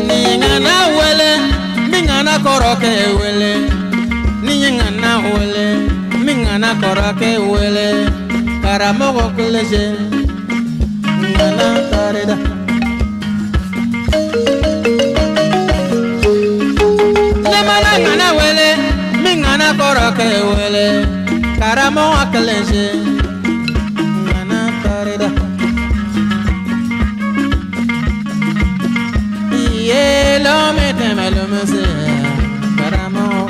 Ningana wele, mingana koroke wele. Ningana wele, mingana koroke wele. Karamogo kuleje, ngana tareda. Nemana ngana wele, mingana koroke wele. Karamogo kuleje, ngana tareda. Yelo metemelo mese, karamogo.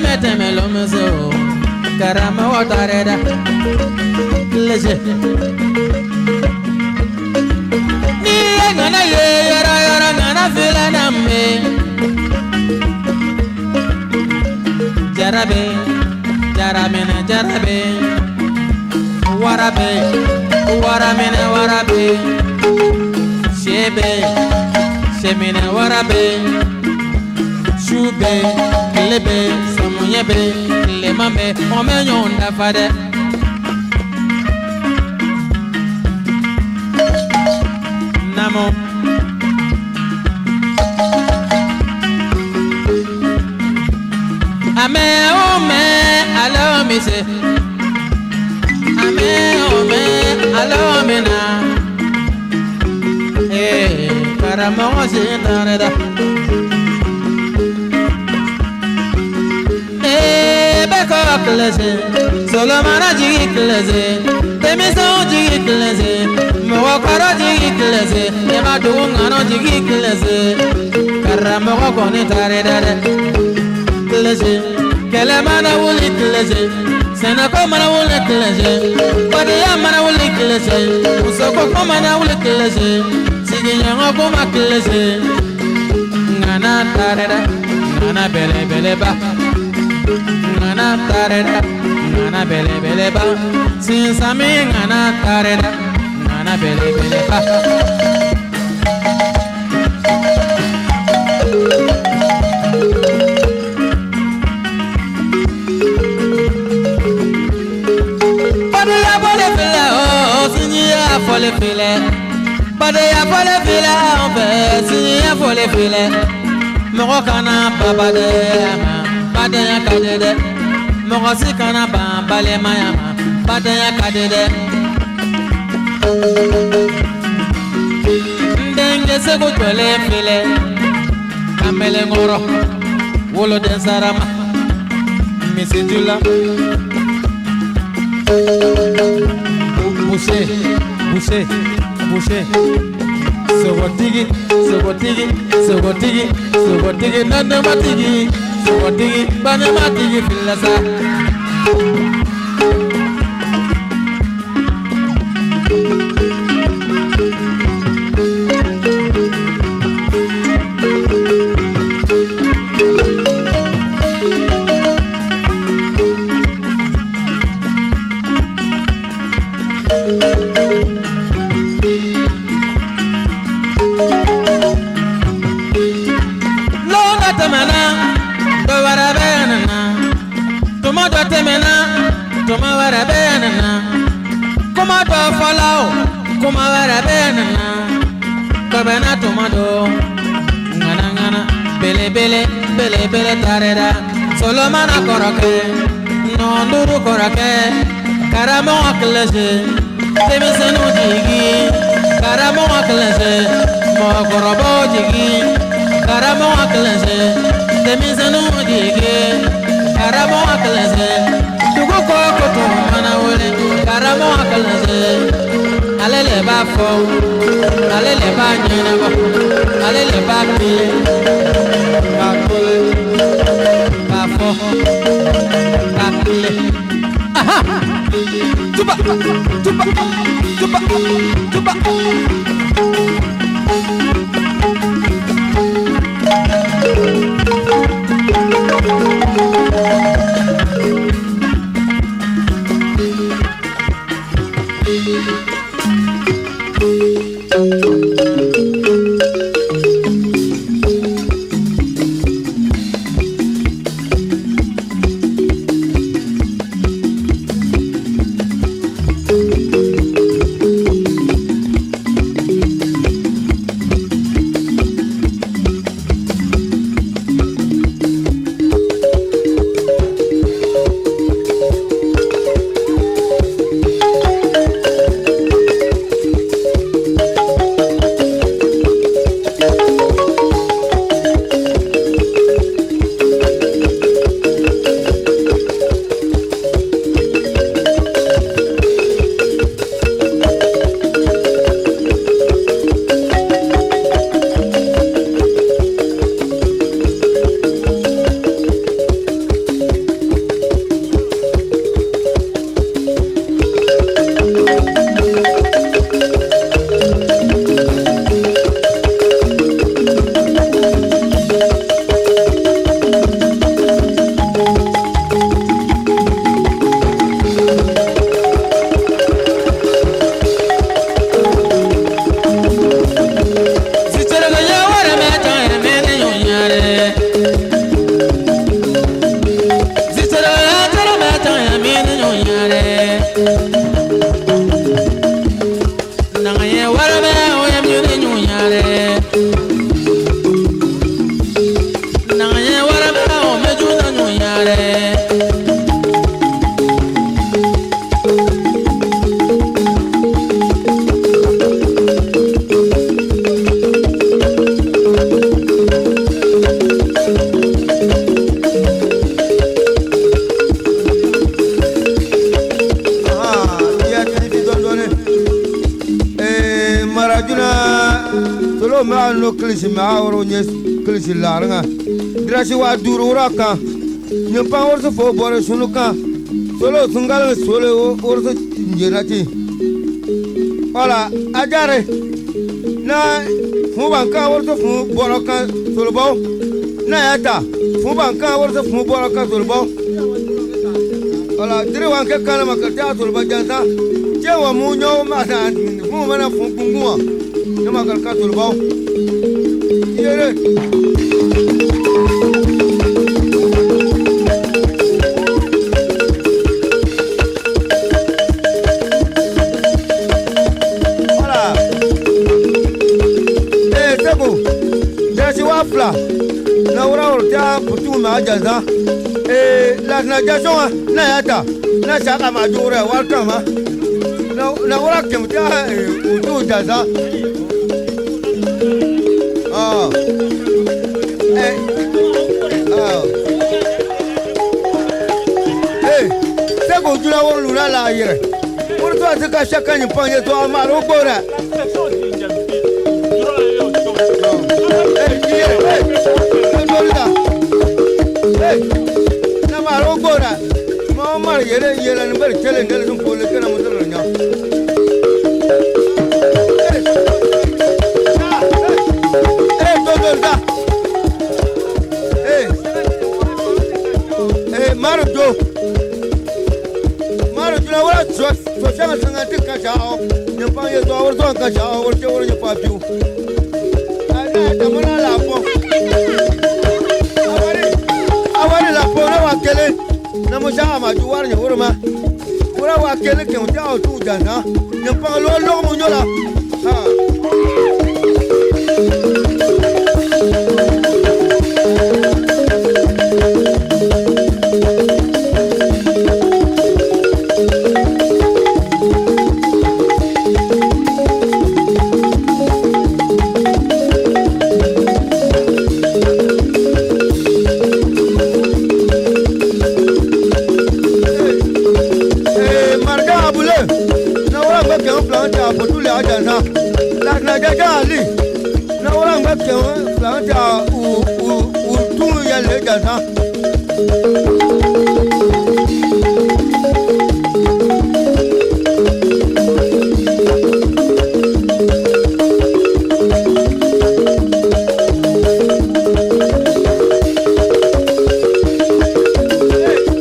Metemelo meso karama watareda leje ni ngana ye yara yara ngana fila nambe jarabe jaramena jarabe warabe waramena warabe shebe shemena warabe shube lebe samunyebe lemame omenyonda fade namo ame ome alo mise ame ome alo mena karamo sinareda Solomana jigi kleze, Temiso jigi kleze, Mwakara jigi kleze, Ema Dungano jigi kleze, Karamoko koni taredare kleze, Kelemana wuli kleze, Senako mana wuli kleze, Padiya mana wuli kleze, Usoko mana wuli kleze, Siginyango kuma kleze, Ngana tareda, Ngana bele bele ba. Ngana tareda, ngana bele bele ba. Sinsami ngana tareda, ngana bele bele ba. Padaya fole file, oh, sinyiya fole file. Padaya fole file, oh, be, sinyiya fole file. Moko kana baba de ma. Badaya kadede, mogosi kana bambale mayama. Badaya kadede, ndenge sego jole file, kamele ngoro, wolo den sarama, misidula, bouché, bouché, bouché. Sogotigi, sogotigi, sogotigi, sogotigi, nande matigi. Sogotigi, bane matigi filasa. Lona temena, do warabenana. Tuma do temena, tuma warabenana. Kuma do follow, kuma warabenana. Kabena tuma do, ngana ngana, bele bele, bele bele tareda. Solomana koroke, nonduru koroke. Karamo aklese, temisenu jigi. Karamo aklese, mo korobo jigi. Karamo aklese, temisenu jigi. Karamo aklese, tugu koko tu mana wole. Karamo aklese, alele ba fo, alele ba nyinabo, alele ba kile, ba kule, ba fo, ba kile. Aha! Tuba, tuba, tuba, tuba. ma no klisi ma oro nyes klisi laranga drashi wa duru raka nyampa orso fo bore sunuka solo sungal solo orso njirati wala ajare na fu banka orso fu boroka solo baw na yata fu banka orso fu boroka solo baw wala dire wanke kala makata solo bajanta jewa munyo ma ta fu mana fu kungwa nama kalka solo baw yere Fla na ura urta putu ma jaza la na jaso na yata na saka ma jura warta ma na ura kemta utu jaza ah se ko jula wor lula la yire urto se ka shaka ni panye to amaro bora na maro gora ma mar yere yere ni bar tele ndel dum ko le kana mo dal nya do da maro do la wala so chama sanga tika chao ne pa ye do wor do ka chao wor che wor ne pa piu ana ta mona la po awari la po na wakele na mo chama ma ju war ne wor ma wora wakele ke mo ta tu jana ne pa lo lo mo nyola ha na wala ngake planta u tu ya le jana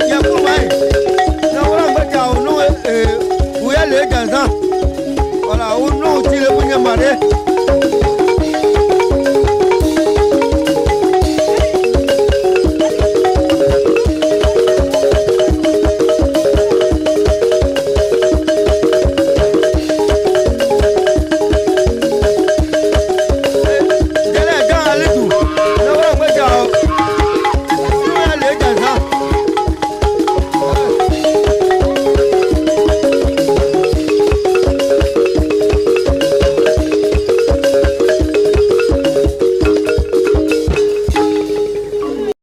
ya kumai na wala ngake u no u ya le jana wala u no ti le bunya mare